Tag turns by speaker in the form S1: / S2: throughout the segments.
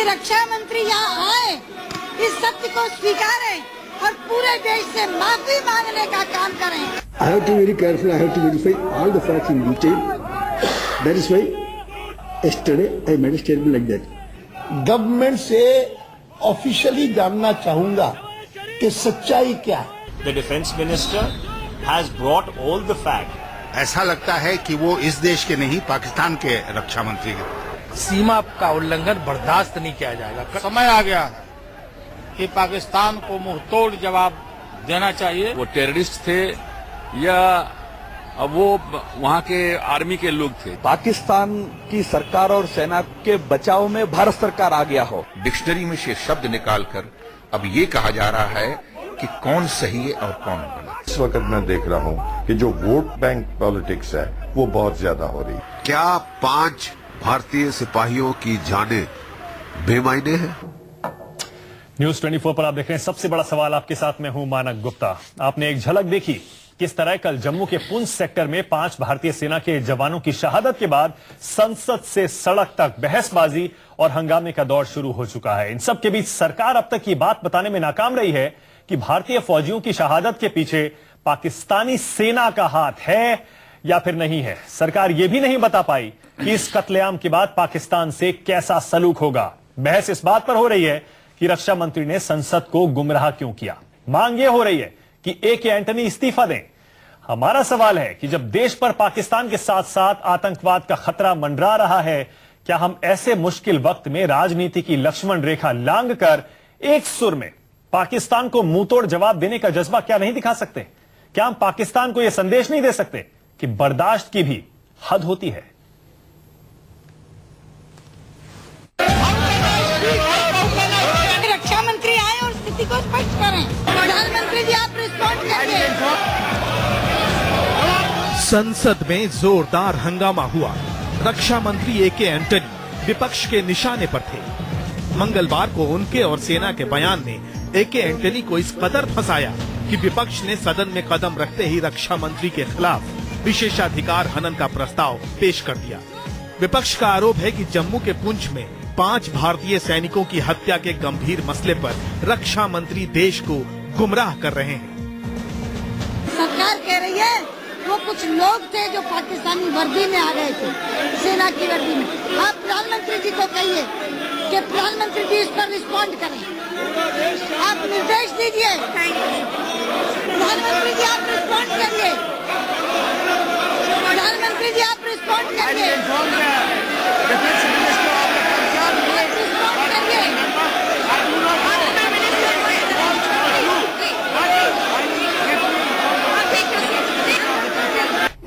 S1: कि रक्षा मंत्री यहाँ आए, इस सत्य को स्वीकारें और पूरे देश से माफी मांगने का काम करें।
S2: I have to be very careful. I have to verify all the facts in detail. That is why yesterday I made a statement like that.
S3: Government से ऑफिशियली जानना चाहूंगा कि सच्चाई क्या है।
S4: The defense minister has brought all the facts.
S5: ऐसा लगता है कि वो इस देश के नहीं पाकिस्तान के रक्षा मंत्री के।
S6: सीमा का उल्लंघन बर्दाश्त नहीं किया जाएगा। समय आ गया है कि पाकिस्तान को मुंहतोड़ जवाब देना चाहिए।
S7: वो टेररिस्ट थे या वो वहाँ के आर्मी के लोग थे।
S8: पाकिस्तान की सरकार और सेना के बचाव में भारत सरकार आ गया हो।
S9: डिक्शनरी में से शब्द निकालकर अब ये कहा जा रहा है कि कौन सही है और कौन गलत।
S10: इस वक्त मैं देख रहा हूँ कि जो वोट बैंक पॉलिटिक्स है वो बहुत ज्यादा हो रही है।
S11: क्या 5 भारतीय सिपाहियों की जानें बेमायने हैं?
S12: न्यूज 24 पर आप देख रहे हैं सबसे बड़ा सवाल। आपके साथ मैं हूं मानक गुप्ता। आपने एक झलक देखी किस तरह कल जम्मू के पुंछ सेक्टर में 5 भारतीय सेना के जवानों की शहादत के बाद संसद से सड़क तक बहसबाजी और हंगामे का दौर शुरू हो चुका है। इन सब के बीच सरकार अब तक ये बात बताने में नाकाम रही है कि भारतीय फौजियों की शहादत के पीछे पाकिस्तानी सेना का हाथ है या फिर नहीं है। सरकार यह भी नहीं बता पाई कि इस कत्लेआम के बाद पाकिस्तान से कैसा सलूक होगा। बहस इस बात पर हो रही है कि रक्षा मंत्री ने संसद को गुमराह क्यों किया। मांग यह हो रही है कि ए.के. एंटनी इस्तीफा दें। हमारा सवाल है कि जब देश पर पाकिस्तान के साथ साथ आतंकवाद का खतरा मंडरा रहा है, क्या हम ऐसे मुश्किल वक्त में राजनीति की लक्ष्मण रेखा लांघ कर एक सुर में पाकिस्तान को मुंहतोड़ जवाब देने का जज्बा क्या नहीं दिखा सकते? क्या हम पाकिस्तान को यह संदेश नहीं दे सकते कि बर्दाश्त की भी हद होती है?
S1: रक्षा मंत्री आए और स्थिति को स्पष्ट करें। प्रधानमंत्री जी आप रिस्पॉन्ड करिए।
S13: संसद में जोरदार हंगामा हुआ। रक्षा मंत्री ए.के. एंटनी विपक्ष के निशाने पर थे। मंगलवार को उनके और सेना के बयान ने ए.के. एंटनी को इस कदर फंसाया कि विपक्ष ने सदन में कदम रखते ही रक्षा मंत्री के खिलाफ विशेषाधिकार हनन का प्रस्ताव पेश कर दिया। विपक्ष का आरोप है कि जम्मू के पुंछ में 5 भारतीय सैनिकों की हत्या के गंभीर मसले पर रक्षा मंत्री देश को गुमराह कर रहे हैं।
S1: सरकार कह रही है वो कुछ लोग थे जो पाकिस्तानी वर्दी में आ गए थे, सेना की वर्दी में। आप प्रधानमंत्री जी को कहिए कि प्रधानमंत्री जी इस पर रिस्पॉन्ड करें। आप निर्देश दीजिए। प्रधानमंत्री जी आप रिस्पॉन्ड करिए। प्रधानमंत्री जी आप रिस्पॉन्ड करिए।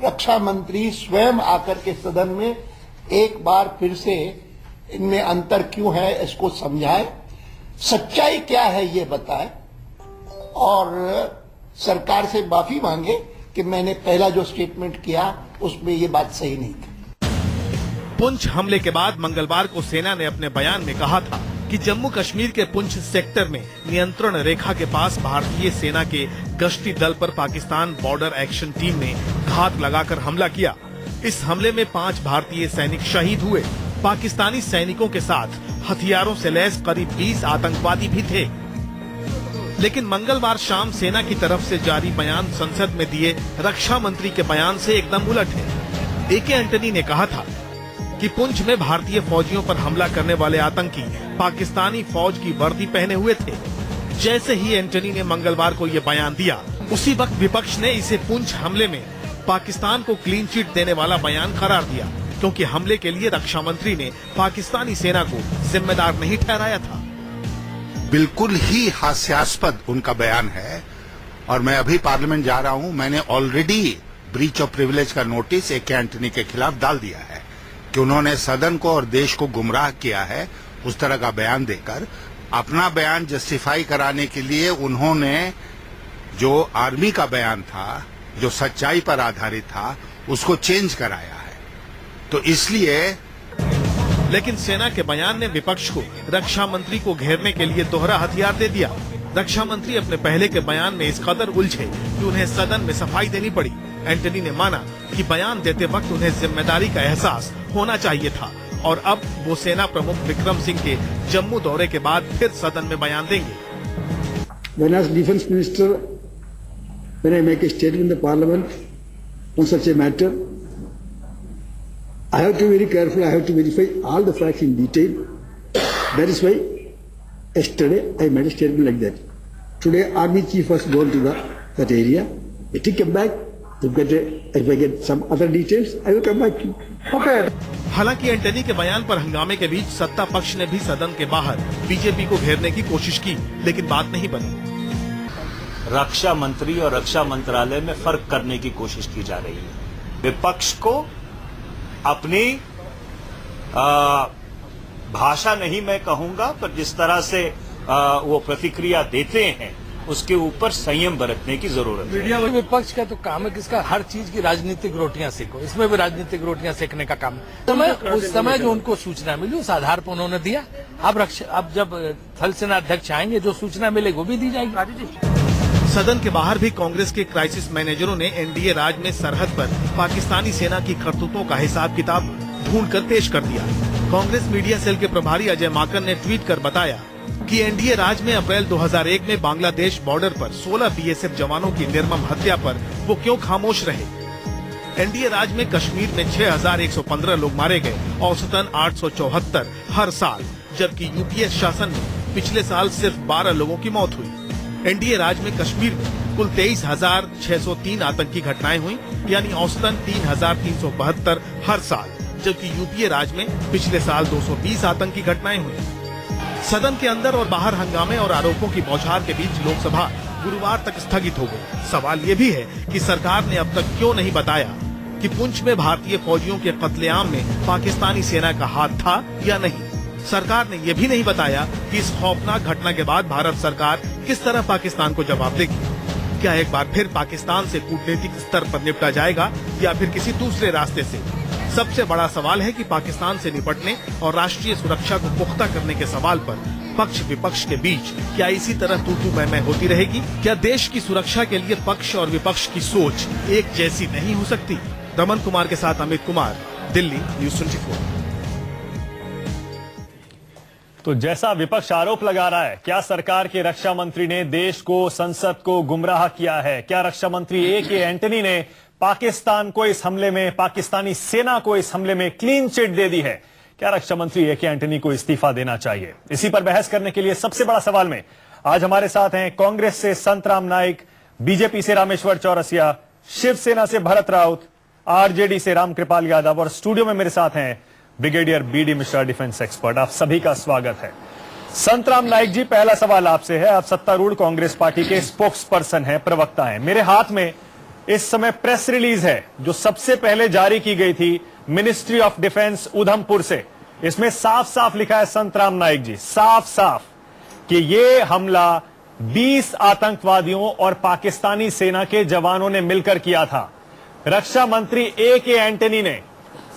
S3: रक्षा मंत्री स्वयं आकर के सदन में एक बार फिर से इनमें अंतर क्यों है इसको समझाए, सच्चाई क्या है ये बताए और सरकार से माफी मांगे कि मैंने पहला जो स्टेटमेंट किया उसमें ये बात सही नहीं थी।
S13: पुंछ हमले के बाद मंगलवार को सेना ने अपने बयान में कहा था कि जम्मू कश्मीर के पुंछ सेक्टर में नियंत्रण रेखा के पास भारतीय सेना के गश्ती दल पर पाकिस्तान बॉर्डर एक्शन टीम ने घात लगाकर हमला किया। इस हमले में 5 भारतीय सैनिक शहीद हुए। पाकिस्तानी सैनिकों के साथ हथियारों से लैस करीब 20 आतंकवादी भी थे। लेकिन मंगलवार शाम सेना की तरफ से जारी बयान संसद में दिए रक्षा मंत्री के बयान से एकदम उलट है। ए.के. एंटनी ने कहा था कि पुंछ में भारतीय फौजियों पर हमला करने वाले आतंकी पाकिस्तानी फौज की वर्दी पहने हुए थे। जैसे ही एंटनी ने मंगलवार को ये बयान दिया, उसी वक्त विपक्ष ने इसे पुंछ हमले में पाकिस्तान को क्लीन चिट देने वाला बयान करार दिया, क्योंकि हमले के लिए रक्षा मंत्री ने पाकिस्तानी सेना को जिम्मेदार नहीं ठहराया था।
S5: बिल्कुल ही हास्यास्पद उनका बयान है और मैं अभी पार्लियामेंट जा रहा हूं। मैंने ऑलरेडी ब्रीच ऑफ प्रिविलेज का नोटिस ए.के. एंटनी के खिलाफ डाल दिया है कि उन्होंने सदन को और देश को गुमराह किया है। उस तरह का बयान देकर अपना बयान जस्टिफाई कराने के लिए उन्होंने जो आर्मी का बयान था, जो सच्चाई पर आधारित था, उसको चेंज कराया है। तो इसलिए
S13: लेकिन सेना के बयान ने विपक्ष को रक्षा मंत्री को घेरने के लिए दोहरा हथियार दे दिया। रक्षा मंत्री अपने पहले के बयान में इस कदर उलझे कि उन्हें सदन में सफाई देनी पड़ी। एंटनी ने माना कि बयान देते वक्त उन्हें जिम्मेदारी का एहसास होना चाहिए था और अब वो सेना प्रमुख विक्रम सिंह के जम्मू दौरे के बाद फिर सदन में बयान देंगे।
S2: When as defense minister, when I make a statement in the parliament on such a matter, I have to be very careful. I have to verify all the facts in detail. That is why yesterday I made a statement like that. Today, Army Chief has gone to that area. If he come back, if I get some other details, I will come back to you. Okay.
S13: हालांकि Antony के बयान पर हंगामे के बीच सत्ता पक्ष ने भी सदन के बाहर बीजेपी को घेरने की कोशिश की, लेकिन बात नहीं बनी।
S4: रक्षा मंत्री और रक्षा मंत्रालय में फर्क करने की कोशिश की जा रही है। विपक्ष को अपनी भाषा नहीं मैं कहूंगा, पर जिस तरह से वो प्रतिक्रिया देते हैं उसके ऊपर संयम बरतने की जरूरत है।
S6: मीडिया विपक्ष का तो काम है किसका हर चीज की राजनीतिक रोटियां सेको, इसमें भी राजनीतिक रोटियां सेकने का काम उस समय जो उनको सूचना मिली उस आधार पर उन्होंने दिया। अब जब थल सेना अध्यक्ष आएंगे जो सूचना मिलेगी वो भी दी जाएगी।
S13: सदन के बाहर भी कांग्रेस के क्राइसिस मैनेजरों ने एनडीए राज में सरहद पर पाकिस्तानी सेना की करतूतों का हिसाब किताब ढूंढ कर पेश कर दिया। कांग्रेस मीडिया सेल के प्रभारी अजय माकन ने ट्वीट कर बताया कि एनडीए राज में अप्रैल 2001 में बांग्लादेश बॉर्डर पर 16 बीएसएफ जवानों की निर्मम हत्या पर वो क्यों खामोश रहे। एनडीए राज में कश्मीर में 6115 लोग मारे गए, औसतन 874 हर साल, जबकि यूपीए शासन में पिछले साल सिर्फ 12 लोगों की मौत हुई। एनडीए राज में कश्मीर में कुल 23,603 आतंकी घटनाएं हुई, यानी औसतन 3,372 हर साल, जबकि यूपीए राज में पिछले साल 220 आतंकी घटनाएं हुई। सदन के अंदर और बाहर हंगामे और आरोपों की बौछार के बीच लोकसभा गुरुवार तक स्थगित हो गई। सवाल ये भी है कि सरकार ने अब तक क्यों नहीं बताया कि पुंछ में भारतीय फौजियों के कत्लेआम में पाकिस्तानी सेना का हाथ था या नहीं। सरकार ने यह भी नहीं बताया कि इस खौफनाक घटना के बाद भारत सरकार किस तरह पाकिस्तान को जवाब देगी। क्या एक बार फिर पाकिस्तान से कूटनीतिक स्तर पर निपटा जाएगा या फिर किसी दूसरे रास्ते से? सबसे बड़ा सवाल है कि पाकिस्तान से निपटने और राष्ट्रीय सुरक्षा को पुख्ता करने के सवाल पर पक्ष विपक्ष के बीच क्या इसी तरह तू मैं होती रहेगी? क्या देश की सुरक्षा के लिए पक्ष और विपक्ष की सोच एक जैसी नहीं हो सकती? रमन कुमार के साथ अमित कुमार, दिल्ली, न्यूज़ 24।
S12: तो जैसा विपक्ष आरोप लगा रहा है, क्या सरकार के रक्षा मंत्री ने देश को, संसद को गुमराह किया है? क्या रक्षा मंत्री ए.के. एंटनी ने पाकिस्तान को इस हमले में, पाकिस्तानी सेना को इस हमले में क्लीन चिट दे दी है? क्या रक्षा मंत्री ए.के. एंटनी को इस्तीफा देना चाहिए? इसी पर बहस करने के लिए सबसे बड़ा सवाल में आज हमारे साथ हैं कांग्रेस से संतराम नाइक, बीजेपी से रामेश्वर चौरसिया, शिवसेना से भरत राउत, आरजेडी से रामकृपाल यादव और स्टूडियो में मेरे साथ हैं brigadier BD. Mishra, defence expert. आप सभी का स्वागत है। संतराम नाइक जी, पहला सवाल आपसे है। आप सत्तारूढ़ कांग्रेस पार्टी के स्पोक्स पर्सन हैं, प्रवक्ता हैं। मेरे हाथ में इस समय प्रेस रिलीज है जो सबसे पहले जारी की गई थी मिनिस्ट्री ऑफ डिफेंस उधमपुर से। इसमें साफ साफ लिखा है संतराम नाइक जी, साफ साफ, कि ये हमला 20 आतंकवादियों और पाकिस्तानी सेना के जवानों ने मिलकर किया था। रक्षा मंत्री ए.के. एंटनी ने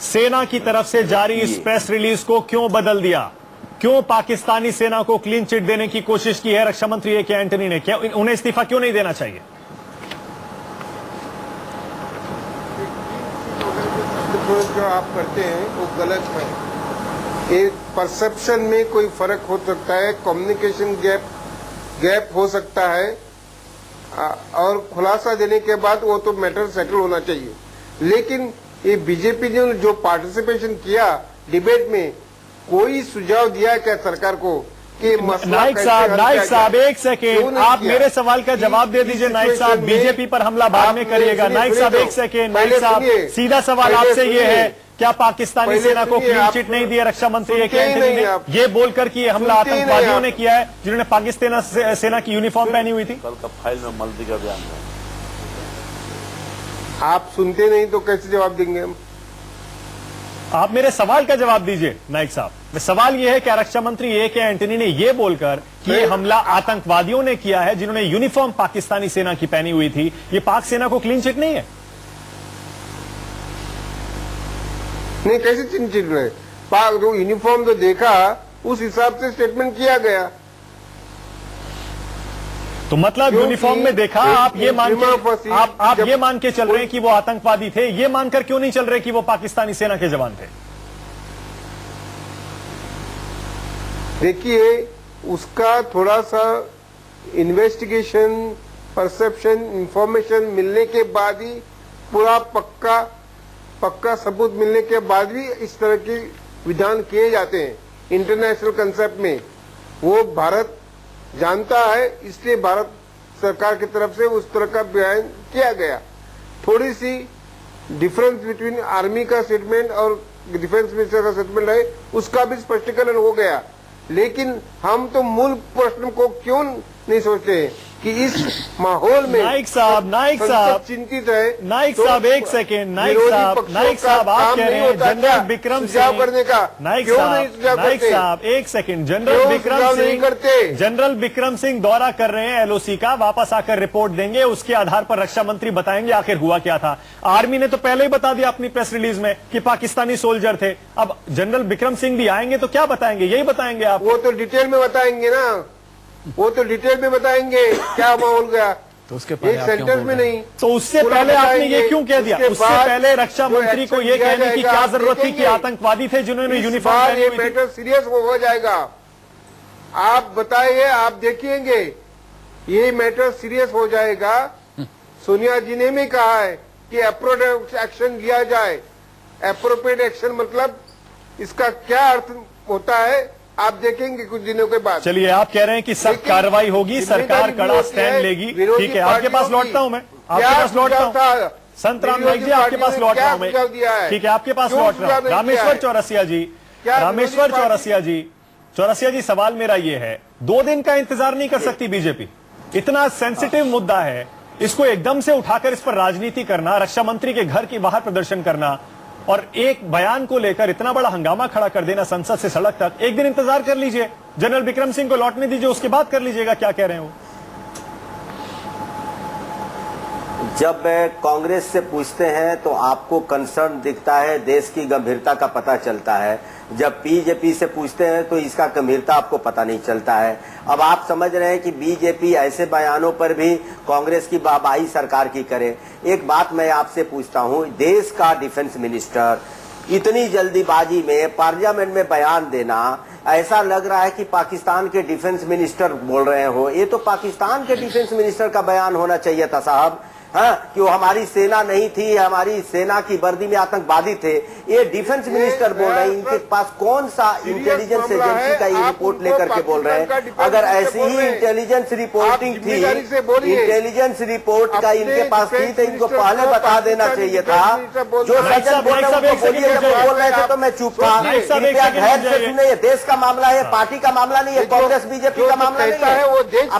S12: सेना की तरफ से जारी इस प्रेस रिलीज को क्यों बदल दिया? क्यों पाकिस्तानी सेना को क्लीन चिट देने की कोशिश की है रक्षा मंत्री ए.के. एंटनी ने? क्या उन्हें इस्तीफा क्यों नहीं देना चाहिए?
S14: जो आप करते हैं वो गलत है। एक परसेप्शन में कोई फर्क हो सकता है, कम्युनिकेशन गैप हो सकता है, और खुलासा देने के बाद वो तो मैटर सेटल होना चाहिए। लेकिन ये बीजेपी ने जो पार्टिसिपेशन किया डिबेट में, कोई सुझाव दिया क्या सरकार को कि
S12: नाइक साहब एक सेकेंड, आप मेरे सवाल का जवाब दे दीजिए। नाइक साहब, बीजेपी पर हमला बाद में करिएगा। नाइक साहब एक सेकेंड, नाइक साहब सीधा सवाल आपसे ये है, क्या पाकिस्तानी सेना को क्लीन चिट नहीं दिया रक्षा मंत्री ए.के. एंटनी ने, ये बोलकर कि हमला आतंकवादियों ने किया है जिन्होंने पाकिस्तानी सेना की यूनिफॉर्म पहनी हुई थी?
S4: कल का फाइल में मल्टी का बयान है।
S14: आप सुनते नहीं तो कैसे जवाब देंगे हम?
S12: आप मेरे सवाल का जवाब दीजिए नाइक साहब। सवाल यह है, क्या रक्षा मंत्री ए.के. एंटनी ने यह बोलकर कि ये हमला आतंकवादियों ने किया है जिन्होंने यूनिफॉर्म पाकिस्तानी सेना की पहनी हुई थी, ये पाक सेना को क्लीन चिट नहीं है?
S14: नहीं, कैसे क्लीन चिट रहे? पाक जो यूनिफॉर्म तो देखा उस हिसाब से स्टेटमेंट किया गया।
S12: तो मतलब यूनिफॉर्म में देखा, आप ये मान के चल रहे हैं कि वो आतंकवादी थे, ये मानकर क्यों नहीं चल रहे कि वो पाकिस्तानी सेना के जवान थे?
S14: देखिए, उसका थोड़ा सा इन्वेस्टिगेशन, परसेप्शन, इंफॉर्मेशन मिलने के बाद ही पूरा पक्का सबूत मिलने के बाद भी इस तरह के विधान किए जाते हैं। इंटरनेशनल कंसेप्ट में वो भारत जानता है, इसलिए भारत सरकार की तरफ से उस तरह का बयान किया गया। थोड़ी सी डिफरेंस बिटवीन आर्मी का स्टेटमेंट और डिफेंस मिनिस्टर का स्टेटमेंट है, उसका भी स्पष्टीकरण हो गया। लेकिन हम तो मूल प्रश्न को क्यों नहीं सोचते हैं कि इस माहौल में
S12: नाइक साहब
S14: चिंतित है।
S12: नाइक साहब एक सेकेंड, नाइक साहब आप कह रहे हैं जनरल विक्रम सिंह
S14: करने का,
S12: नाइक साहब एक सेकेंड, जनरल विक्रम सिंह दौरा कर रहे हैं एलओसी का, वापस आकर रिपोर्ट देंगे, उसके आधार पर रक्षा मंत्री बताएंगे आखिर हुआ क्या था। आर्मी ने तो पहले ही बता दिया अपनी प्रेस रिलीज में कि पाकिस्तानी सोल्जर थे। अब जनरल विक्रम सिंह भी आएंगे तो क्या बताएंगे? यही बताएंगे आप?
S14: वो तो डिटेल में बताएंगे ना, वो तो डिटेल में बताएंगे क्या माहौल गया,
S12: तो उसके
S14: एक सेंटेंस में नहीं।
S12: तो उससे पहले आपने ये क्यों कह दिया? उससे पहले रक्षा मंत्री को ये कहने की क्या जरूरत थी कि आतंकवादी थे जिन्होंने यूनिफॉर्म पहनी हुई थी?
S14: मैटर सीरियस हो जाएगा। आप बताइए, आप देखिएंगे ये मैटर सीरियस हो जाएगा। सोनिया जी ने भी कहा है कि अप्रोप्रिएट एक्शन लिया जाए। अप्रोप्रिएट एक्शन मतलब इसका क्या अर्थ होता है आप देखेंगे कुछ दिनों के बाद।
S12: चलिए, आप कह रहे हैं कि सख्त कार्रवाई होगी, सरकार कड़ा स्टैंड लेगी। ठीक है, आपके पास लौटता हूं मैं, आपके पास लौटता हूं। संत राम नाईक जी, आपके पास लौट रहा हूं मैं। ठीक है, आपके पास लौट रहा हूं। रामेश्वर चौरसिया जी, सवाल मेरा ये है, 2 दिन का इंतजार नहीं कर सकती बीजेपी? इतना सेंसिटिव मुद्दा है, इसको एकदम से उठाकर इस पर राजनीति करना, रक्षा मंत्री के घर के बाहर प्रदर्शन करना और एक बयान को लेकर इतना बड़ा हंगामा खड़ा कर देना संसद से सड़क तक। एक दिन इंतजार कर लीजिए, जनरल विक्रम सिंह को लौटने दीजिए, उसके बाद कर लीजिएगा क्या कह रहे हैं वो।
S15: जब कांग्रेस से पूछते हैं तो आपको कंसर्न दिखता है, देश की गंभीरता का पता चलता है। जब बीजेपी से पूछते हैं तो इसका गंभीरता आपको पता नहीं चलता है। अब आप समझ रहे हैं कि बीजेपी ऐसे बयानों पर भी कांग्रेस की वाहवाही सरकार की करे। एक बात मैं आपसे पूछता हूं, देश का डिफेंस मिनिस्टर इतनी जल्दीबाजी में पार्लियामेंट में बयान देना, ऐसा लग रहा है कि पाकिस्तान के डिफेंस मिनिस्टर बोल रहे हो। ये तो पाकिस्तान के डिफेंस मिनिस्टर का बयान होना चाहिए था साहब। हाँ, कि वो हमारी सेना नहीं थी, हमारी सेना की वर्दी में आतंकवादी थे। ये डिफेंस मिनिस्टर बोल रहे हैं। इनके पास कौन सा इंटेलिजेंस एजेंसी का ये रिपोर्ट लेकर के बोल रहे हैं? अगर ऐसी ही इंटेलिजेंस रिपोर्टिंग थी, इंटेलिजेंस रिपोर्ट का इनके पास थी तो इनको पहले बता देना चाहिए था। जो सज्जन बोल रहे थे तो मैं चुप था। कृपया धैर्य से सुनिए, देश का मामला है, पार्टी का मामला नहीं है, कांग्रेस बीजेपी का मामला नहीं है। वो देख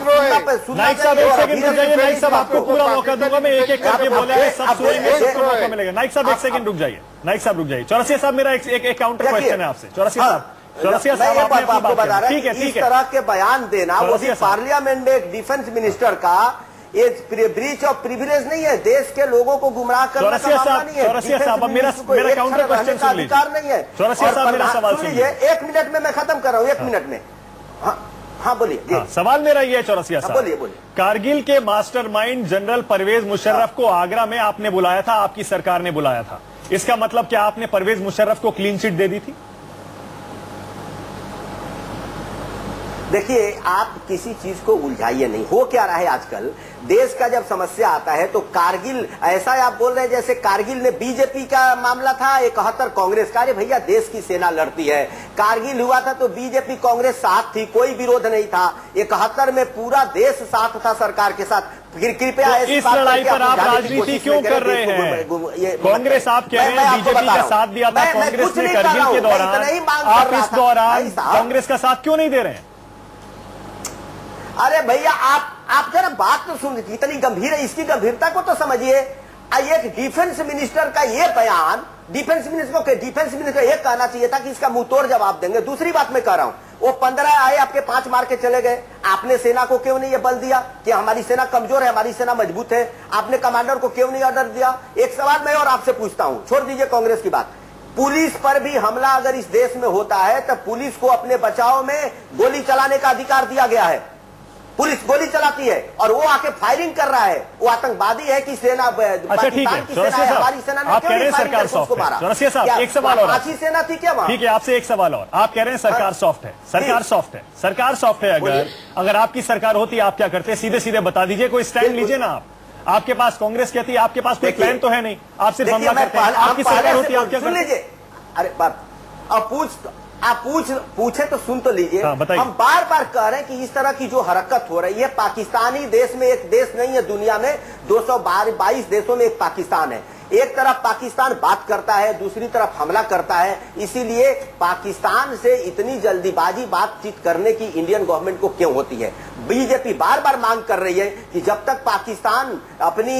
S12: आपको पूरा मौका दूंगा, मैं एक करके बोला है, सब सुनेंगे, सबको मौका मिलेगा। नाइक साहब एक सेकंड रुक जाइए, नाइक साहब रुक जाइए। चौरसिया साहब, मेरा एक काउंटर क्वेश्चन है आपसे। चौरसिया साहब
S15: आपको बता रहा है कि इस तरह के बयान देना, वो भी पार्लियामेंट में एक डिफेंस मिनिस्टर का एक ब्रीच ऑफ प्रिविलेज नहीं है, देश के लोगों को गुमराह करने का मामला नहीं है।
S12: चौरसिया साहब, अब मेरा काउंटर क्वेश्चन सुन लीजिए।
S15: अधिकार नहीं है।
S12: चौरसिया साहब, मेरा सवाल सुनिए।
S15: 1 मिनट में मैं खत्म कर रहा हूँ, 1 मिनट में। हाँ बोलिए।
S12: सवाल मेरा ये है चौरसिया साहब,
S15: बोलिए।
S12: कारगिल के मास्टरमाइंड जनरल परवेज मुशर्रफ को आगरा में आपने बुलाया था, आपकी सरकार ने बुलाया था। इसका मतलब क्या आपने परवेज मुशर्रफ को क्लीन चिट दे दी थी?
S15: देखिए, आप किसी चीज को उलझाइए नहीं। हो क्या रहा है आजकल, देश का जब समस्या आता है तो कारगिल, ऐसा आप बोल रहे हैं जैसे कारगिल में बीजेपी का मामला था, 71 कांग्रेस का। अरे भैया, देश की सेना लड़ती है। कारगिल हुआ था तो बीजेपी कांग्रेस साथ थी, कोई विरोध नहीं था। 71 में पूरा देश साथ था सरकार के साथ। कृपया
S12: तो इस लड़ाई पर आप राजनीति क्यों कर रहे हैं? कांग्रेस, आप कह रहे हैं बीजेपी का साथ दिया था कांग्रेस ने कारगिल के दौरान, आप इस दौरान कांग्रेस का साथ क्यों नहीं दे रहे हैं?
S15: अरे भैया, आप जरा बात तो सुन, इतनी गंभीर है, इसकी गंभीरता को तो समझिए। एक डिफेंस मिनिस्टर का ये बयान, डिफेंस मिनिस्टर को ये कहना चाहिए था कि इसका मुंह तोड़ जवाब देंगे। दूसरी बात मैं कह रहा हूं, वो 15 आए, आपके 5 मार के चले गए। आपने सेना को क्यों नहीं ये बल दिया कि हमारी सेना कमजोर है, हमारी सेना मजबूत है? आपने कमांडर को क्यों नहीं ऑर्डर दिया? एक सवाल मैं और आपसे पूछता हूं, छोड़ दीजिए कांग्रेस की बात। पुलिस पर भी हमला अगर इस देश में होता है तो पुलिस को अपने बचाव में गोली चलाने का अधिकार दिया गया है। पुलिस गोली चलाती है और वो आके फायरिंग कर रहा है, वो आतंकवादी है कि सेना?
S12: अच्छा ठीक है, चौरसिया साहब, आप कह रहे हैं सरकार सॉफ्ट है। चौरसिया साहब एक सवाल और,
S15: अच्छी सेना थी क्या वहां?
S12: ठीक है, आपसे एक सवाल और, आप कह रहे हैं सरकार सॉफ्ट है, सरकार सॉफ्ट है, सरकार सॉफ्ट है। अगर आपकी सरकार होती आप क्या करते? सीधे सीधे बता दीजिए, कोई स्टैंड लीजिए ना आप। आपके पास कांग्रेस कहती है, आपके पास कोई प्लान तो है नहीं, आप सिर्फ हमला करते हैं। आपकी सरकार होती है, आप क्या करते?
S15: अरे आप पूछे तो सुन तो लीजिए।
S12: हाँ,
S15: हम बार बार कह रहे हैं कि इस तरह की जो हरकत हो रही है, पाकिस्तानी देश में एक देश नहीं है दुनिया में, 222 देशों में एक पाकिस्तान है। एक तरफ पाकिस्तान बात करता है, दूसरी तरफ हमला करता है। इसीलिए पाकिस्तान से इतनी जल्दीबाजी बातचीत करने की इंडियन गवर्नमेंट को क्यों होती है? बीजेपी बार बार मांग कर रही है कि जब तक पाकिस्तान अपनी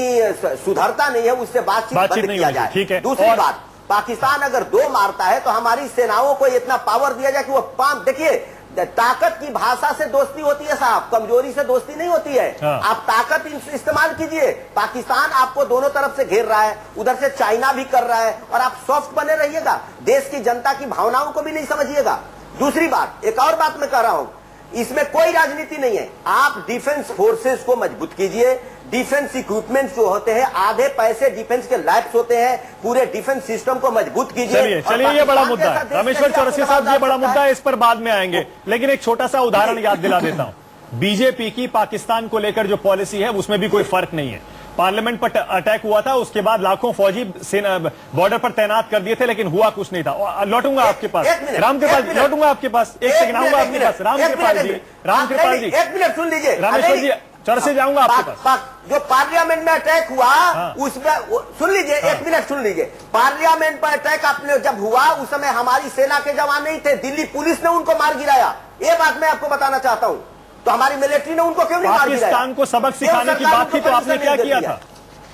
S15: सुधरता नहीं है उससे बातचीत बंद किया जाए। दूसरी बात, पाकिस्तान अगर 2 मारता है तो हमारी सेनाओं को इतना पावर दिया जाए कि वो 5। देखिए, ताकत की भाषा से दोस्ती होती है साहब, कमजोरी से दोस्ती नहीं होती है। आप ताकत इस्तेमाल कीजिए। पाकिस्तान आपको दोनों तरफ से घेर रहा है, उधर से चाइना भी कर रहा है, और आप सॉफ्ट बने रहिएगा, देश की जनता की भावनाओं को भी नहीं समझिएगा। दूसरी बात, एक और बात मैं कह रहा हूं, इसमें कोई राजनीति नहीं है। आप डिफेंस फोर्सेस को मजबूत कीजिए। डिफेंस इक्विपमेंट जो होते हैं, आधे पैसे डिफेंस के लैब्स होते हैं, पूरे डिफेंस सिस्टम को मजबूत कीजिए।
S12: चलिए ये बड़ा मुद्दा है रामेश्वर चौरसिया साहब, ये बड़ा मुद्दा है, इस पर बाद में आएंगे। लेकिन एक छोटा सा उदाहरण याद दिला देता हूं। बीजेपी की पाकिस्तान को लेकर जो पॉलिसी है उसमें भी कोई फर्क नहीं है। पार्लियामेंट पर अटैक हुआ था, उसके बाद लाखों फौजी सेना बॉर्डर पर तैनात कर दिए थे, लेकिन हुआ कुछ नहीं था। लौटूंगा आपके पास, रामकृपाल जी, लौटूंगा आपके पास, एक सेकंड आऊंगा आपके पास। रामकृपाल जी,
S15: एक मिनट सुन लीजिए
S12: रामेश्वर जी, चौरसिया जाऊंगा आपके पास।
S15: जो पार्लियामेंट में अटैक हुआ उसमें सुन लीजिए, एक मिनट सुन लीजिए। पार्लियामेंट पर अटैक आपने जब हुआ उस समय हमारी सेना के जवान नहीं थे, दिल्ली पुलिस ने उनको मार गिराया। ये बात मैं आपको बताना चाहता हूं। तो हमारी मिलिट्री ने उनको क्यों नहीं मार गिराया?
S12: पाकिस्तान को सबक सिखाने की बात थी तो आपने क्या किया था?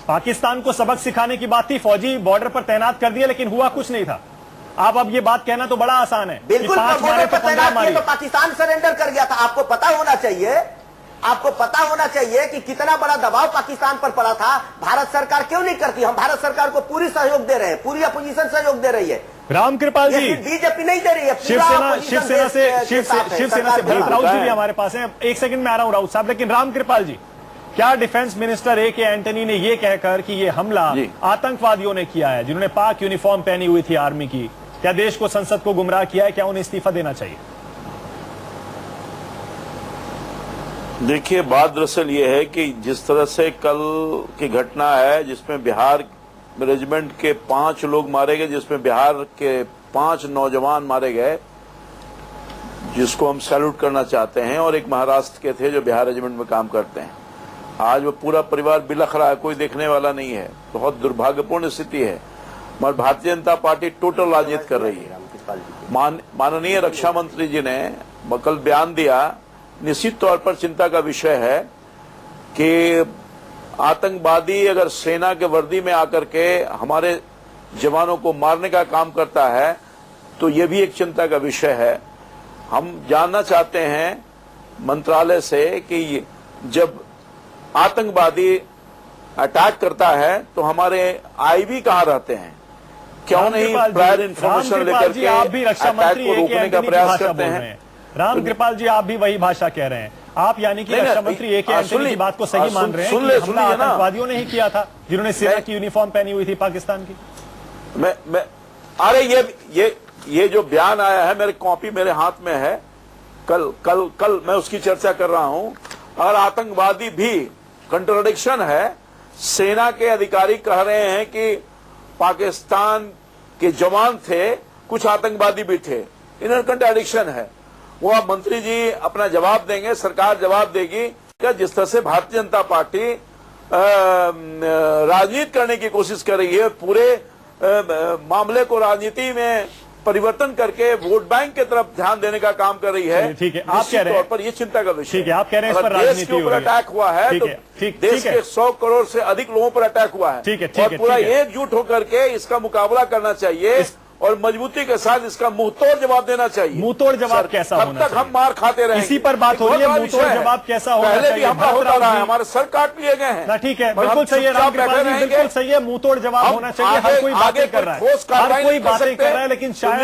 S12: पाकिस्तान को सबक सिखाने की बात थी, फौजी बॉर्डर पर तैनात कर दिए, लेकिन हुआ कुछ नहीं था। आप अब ये बात कहना तो बड़ा आसान है।
S15: बिल्कुल, बॉर्डर पर तैनात किए तो पाकिस्तान सरेंडर कर गया था। आपको पता होना चाहिए, आपको पता होना चाहिए कि कितना बड़ा दबाव पाकिस्तान पर पड़ा था। भारत सरकार क्यों नहीं करती? हम भारत सरकार को पूरी सहयोग दे रहे हैं, पूरी अपोजिशन सहयोग दे रही है।
S12: रामकृपाल जी,
S15: बीजेपी नहीं दे रही है।
S12: शिवसेना से भरत राउत जी भी हमारे पास हैं। एक सेकंड में आ रहा हूं राउत साहब, लेकिन रामकृपाल जी, क्या डिफेंस मिनिस्टर ए के एंटनी ने यह कहकर कि ये हमला आतंकवादियों ने किया है, जिन्होंने पाक यूनिफॉर्म पहनी हुई थी आर्मी की, क्या देश को, संसद को गुमराह किया है? क्या उन्हें इस्तीफा देना चाहिए?
S16: देखिए, बात दरअसल ये है कि जिस तरह से कल की घटना है जिसमें बिहार रेजिमेंट के 5 लोग मारे गए, जिसमें बिहार के 5 नौजवान मारे गए, जिसको हम सैल्यूट करना चाहते हैं, और एक महाराष्ट्र के थे जो बिहार रेजिमेंट में काम करते हैं। आज वो पूरा परिवार बिलख रहा है, कोई देखने वाला नहीं है। बहुत दुर्भाग्यपूर्ण स्थिति है। मगर भारतीय जनता पार्टी टोटल राजनीति कर रही है। माननीय रक्षा मंत्री जी ने कल बयान दिया, निश्चित तौर पर चिंता का विषय है कि आतंकवादी अगर सेना के वर्दी में आकर के हमारे जवानों को मारने का काम करता है तो ये भी एक चिंता का विषय है। हम जानना चाहते हैं मंत्रालय से कि जब आतंकवादी अटैक करता है तो हमारे आईबी कहाँ रहते हैं? क्यों नहीं प्रायर इन्फॉर्मेशन लेकर के
S12: आप भी रक्षा मंत्री
S16: को रोकने का प्रयास करते हैं?
S12: रामकृपाल जी, आप भी वही भाषा कह रहे हैं। आप यानी कि रक्षा मंत्री ए के एंटनी की बात को सही मान रहे हैं कि हमला आतंकवादियों ने ही किया था, जिन्होंने सेना की यूनिफॉर्म पहनी हुई थी पाकिस्तान की?
S16: अरे ये जो बयान आया है, मेरी कॉपी मेरे हाथ में है, कल मैं उसकी चर्चा कर रहा हूं। और आतंकवादी भी कंट्राडिक्शन है। सेना के अधिकारी कह रहे हैं कि पाकिस्तान के जवान थे, कुछ आतंकवादी भी थे। इनर कंट्राडिक्शन है। वो अब मंत्री जी अपना जवाब देंगे, सरकार जवाब देगी। क्या जिस तरह से भारतीय जनता पार्टी राजनीति करने की कोशिश कर रही है, पूरे मामले को राजनीति में परिवर्तन करके वोट बैंक की तरफ ध्यान देने का काम कर रही है।
S12: ठीक है, आप कह रहे हैं
S16: पर ये चिंता का विषय।
S12: ठीक है, आप कह रहे हैं इस पर
S16: देश के ऊपर अटैक हुआ है तो देश के 100 करोड़ से अधिक लोगों पर अटैक हुआ है।
S12: ठीक है,
S16: और पूरा एकजुट होकर के इसका मुकाबला करना चाहिए और मजबूती के साथ इसका मुंहतोड़ जवाब देना चाहिए।
S12: मुंहतोड़ जवाब कैसा होना चाहिए?
S16: तब तक हम मार खाते रहेंगे।
S12: इसी पर बात हो रही है, मुंहतोड़ जवाब कैसा होना चाहिए?
S16: पहले भी हमला होता रहा है, हमारे सर काट लिए गए हैं।
S12: ठीक है, बिल्कुल सही है रामकृपाल जी, बिल्कुल सही है, मुंहतोड़ जवाब होना चाहिए। हर कोई बातें कर रहा है, हर कोई बातें कर रहा है, लेकिन शायद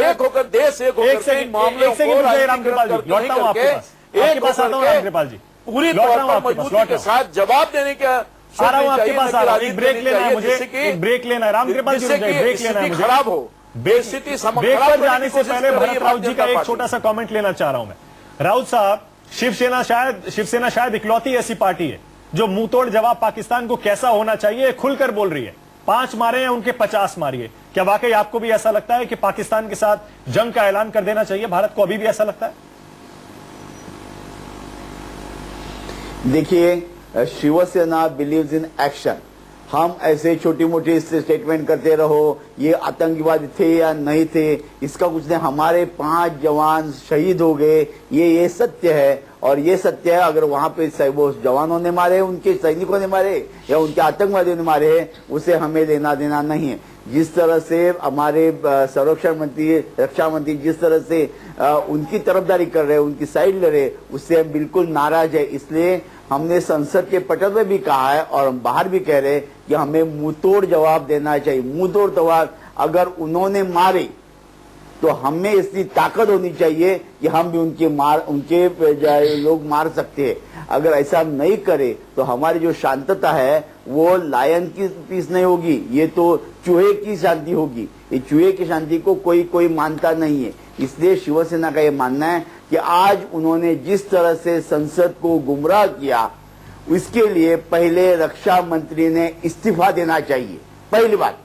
S16: एक होकर देश एक होकर
S12: रामकृपाल जी लौटता हूं आपके पास। आपके पास आता हूं रामकृपाल जी,
S16: पूरी तौर पर मजबूती के साथ जवाब देने का
S12: आ रहा हूं आपके पास, आ रहा हूं। एक ब्रेक लेना है मुझे, एक ब्रेक लेना है रामकृपाल जी, ब्रेक लेना है मुझे,
S16: खराब हो स्थिति
S12: ब्रेक पर जाने से पहले भरत राउत जी का एक छोटा सा कमेंट लेना चाह रहा हूं मैं। राउत साहब, शिवसेना शायद इकलौती ऐसी पार्टी है जो मुंहतोड़ जवाब पाकिस्तान को कैसा होना चाहिए खुलकर बोल रही है। 5 मारे हैं उनके 50 मारिए। क्या वाकई आपको भी ऐसा लगता है कि पाकिस्तान के साथ जंग का ऐलान कर देना चाहिए भारत को? अभी भी ऐसा लगता है?
S17: देखिए, शिवसेना बिलीव्स इन एक्शन। हम ऐसे छोटी मोटी स्टेटमेंट करते रहो, ये आतंकवादी थे या नहीं थे, इसका कुछ नहीं। हमारे 5 जवान शहीद हो गए, ये सत्य है। और ये सत्य है, अगर वहां पे वो जवानों ने मारे, उनके सैनिकों ने मारे या उनके आतंकवादियों ने मारे, उसे हमें लेना देना नहीं है। जिस तरह से हमारे संरक्षण मंत्री, रक्षा मंत्री जिस तरह से उनकी तरफदारी कर रहे हैं, उनकी साइड ले रहे, उससे हम बिल्कुल नाराज है। इसलिए हमने संसद के पटल में भी कहा है और हम बाहर भी कह रहे हैं कि हमें मुंहतोड़ जवाब देना चाहिए। मुंहतोड़ जवाब अगर उन्होंने मारे तो हमें इतनी ताकत होनी चाहिए कि हम भी उनके लोग मार सकते हैं। अगर ऐसा नहीं करे तो हमारी जो शांतता है वो लायन की पीस नहीं होगी, ये तो चूहे की शांति होगी। ये चूहे की शांति को कोई मानता नहीं है। इसलिए शिवसेना का ये मानना है कि आज उन्होंने जिस तरह से संसद को गुमराह किया, इसके लिए पहले रक्षा मंत्री ने इस्तीफा देना चाहिए। पहली बात,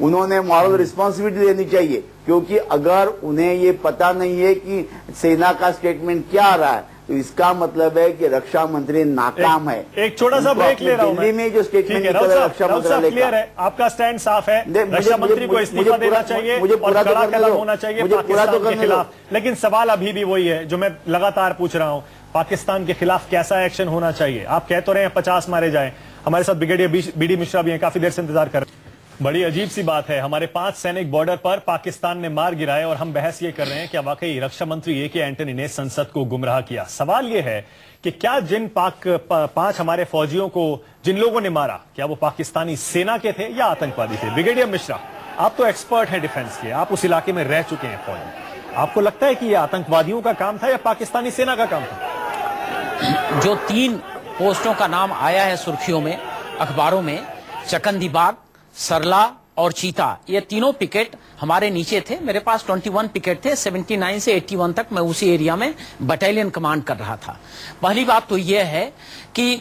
S17: उन्होंने मॉरल रिस्पॉन्सिबिलिटी लेनी चाहिए, क्योंकि अगर उन्हें ये पता नहीं है कि सेना का स्टेटमेंट क्या आ रहा है, तो इसका मतलब है कि रक्षा मंत्री नाकाम है।
S12: एक छोटा सा ब्रेक ले रहा हूं
S17: दिल्ली में जो स्टेटमेंट निकला है रक्षा मंत्रालय का,
S12: क्लियर है, आपका स्टैंड साफ है, रक्षा मंत्री को इस्तीफा देना चाहिए और कड़ा कदम होना चाहिए पाकिस्तान के खिलाफ। लेकिन सवाल अभी भी वही है जो मैं लगातार पूछ रहा हूं, पाकिस्तान के खिलाफ कैसा एक्शन होना चाहिए? आप कह तो रहे हैं 50 मारे जाए। हमारे साथ ब्रिगेडियर बी डी मिश्रा भी हैं, काफी देर से इंतजार कर रहे हैं। बड़ी अजीब सी बात है, हमारे 5 सैनिक बॉर्डर पर पाकिस्तान ने मार गिराए और हम बहस ये कर रहे हैं कि वाकई रक्षा मंत्री ए के एंटनी ने संसद को गुमराह किया। सवाल ये है कि क्या जिन 5 हमारे फौजियों को जिन लोगों ने मारा, क्या वो पाकिस्तानी सेना के थे या आतंकवादी थे? ब्रिगेडियर मिश्रा, आप तो एक्सपर्ट हैं डिफेंस के, आप उस इलाके में रह चुके हैं फौज में, आपको लगता है कि यह आतंकवादियों का काम था या पाकिस्तानी सेना का काम था?
S18: जो 3 पोस्टों का नाम आया है सुर्खियों में, अखबारों में, चकंदीबाग, सरला और चीता, ये तीनों पिकेट हमारे नीचे थे। मेरे पास 21 पिकेट थे। 79 से 81 तक मैं उसी एरिया में बटालियन कमांड कर रहा था। पहली बात तो यह है कि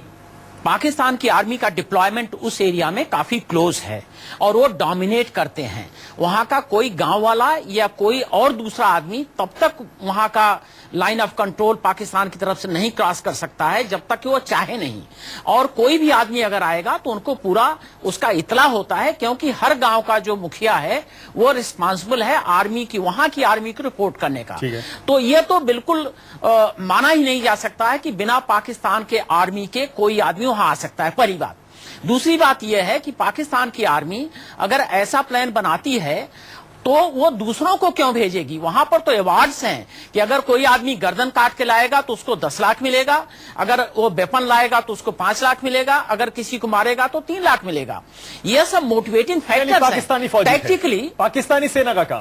S18: पाकिस्तान की आर्मी का डिप्लॉयमेंट उस एरिया में काफी क्लोज है और वो डोमिनेट करते हैं। वहां का कोई गांव वाला या कोई और दूसरा आदमी तब तक वहां का लाइन ऑफ कंट्रोल पाकिस्तान की तरफ से नहीं क्रॉस कर सकता है जब तक कि वो चाहे नहीं। और कोई भी आदमी अगर आएगा तो उनको पूरा उसका इतला होता है, क्योंकि हर गांव का जो मुखिया है वो रिस्पांसिबल है आर्मी की, वहां की आर्मी को रिपोर्ट करने का। तो ये तो बिल्कुल माना ही नहीं जा सकता है कि बिना पाकिस्तान के आर्मी के कोई आदमी वहां आ सकता है। पहली बात। दूसरी बात यह है कि पाकिस्तान की आर्मी अगर ऐसा प्लान बनाती है तो वो दूसरों को क्यों भेजेगी? वहां पर तो अवार्ड्स हैं कि अगर कोई आदमी गर्दन काट के लाएगा तो उसको 10 लाख मिलेगा, अगर वो वेपन लाएगा तो उसको 5 लाख मिलेगा, अगर किसी को मारेगा तो 3 लाख मिलेगा। ये सब मोटिवेटिंग फैक्टर्स हैं।
S12: पाकिस्तानी फौज, टैक्टिकली पाकिस्तानी सेना का काम।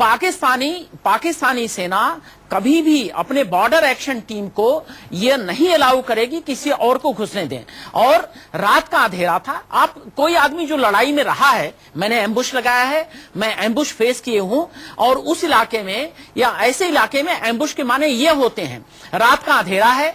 S18: पाकिस्तानी सेना कभी भी अपने बॉर्डर एक्शन टीम को यह नहीं अलाउ करेगी किसी और को घुसने दें। और रात का अंधेरा था, आप कोई आदमी जो लड़ाई में रहा है, मैंने एम्बुश लगाया है, मैं एम्बुश फेस किए हूं, और उस इलाके में या ऐसे इलाके में एम्बुश के माने ये होते हैं, रात का अंधेरा है,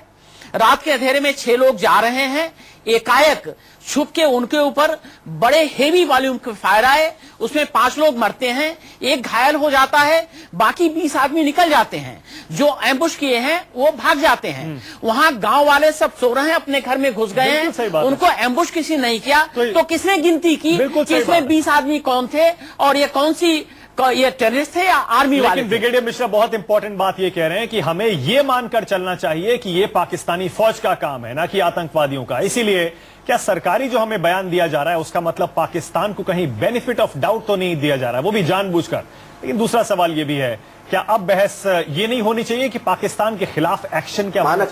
S18: रात के अंधेरे में 6 लोग जा रहे हैं, एकाएक छुप के उनके ऊपर बड़े हेवी वॉल्यूम के फायर आए, उसमें 5 लोग मरते हैं, 1 घायल हो जाता है, बाकी 20 आदमी निकल जाते हैं। जो एम्बुश किए हैं वो भाग जाते हैं। वहां गांव वाले सब सो रहे हैं, अपने घर में घुस गए हैं, उनको एम्बुश किसी नहीं किया। तो किसने गिनती की कि इसमें 20 आदमी कौन थे और ये कौन सी ये टेररिस्ट थे या आर्मी वाले?
S12: ब्रिगेडियर मिश्रा बहुत इंपॉर्टेंट बात ये कह रहे हैं कि हमें ये मानकर चलना चाहिए कि ये पाकिस्तानी फौज का काम है, ना कि आतंकवादियों का। इसीलिए क्या सरकारी जो हमें बयान दिया जा रहा है उसका मतलब पाकिस्तान को कहीं बेनिफिट ऑफ डाउट तो नहीं दिया जा रहा है, वो भी जानबूझकर? लेकिन दूसरा सवाल ये भी है, क्या अब बहस ये नहीं होनी चाहिए कि पाकिस्तान के खिलाफ एक्शन क्या होना चाहिए?